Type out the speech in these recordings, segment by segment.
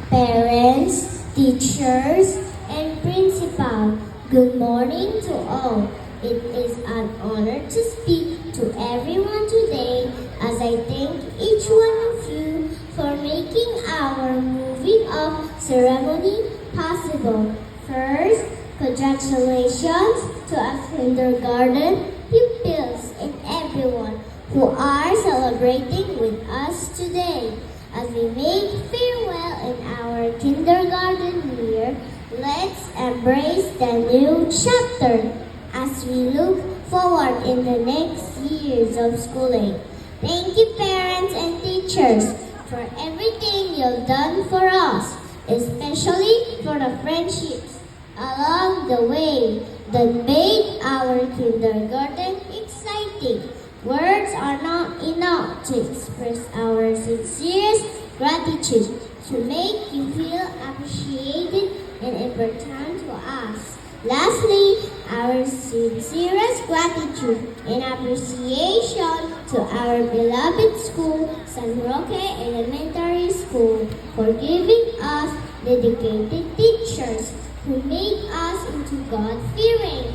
parents, teachers, and principal. Good morning to all. It is an honor to speak to everyone today as I thank each one of you for making our moving up ceremony possible. First, congratulations to our kindergarten pupils and everyone who are celebrating with us today. As we make farewell in our kindergarten year, let's embrace the new chapter as we look forward in the next years of schooling. Thank you, parents and teachers, for everything you've done for us, especially for the friendships along the way that made our kindergarten exciting. Words are not enough to express our sincerest gratitude, to make you feel appreciated and important to us. Lastly, our sincerest gratitude and appreciation to our beloved school, San Roque Elementary School, for giving us dedicated teachers who make us into God-fearing,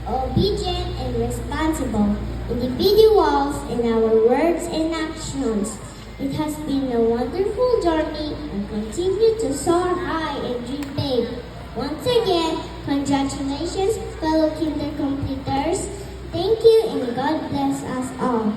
obedient, and responsible individuals in our words and actions. It has been a wonderful journey and continue to soar high and dream big. Once again, congratulations, fellow kinder completers. Thank you and God bless us all.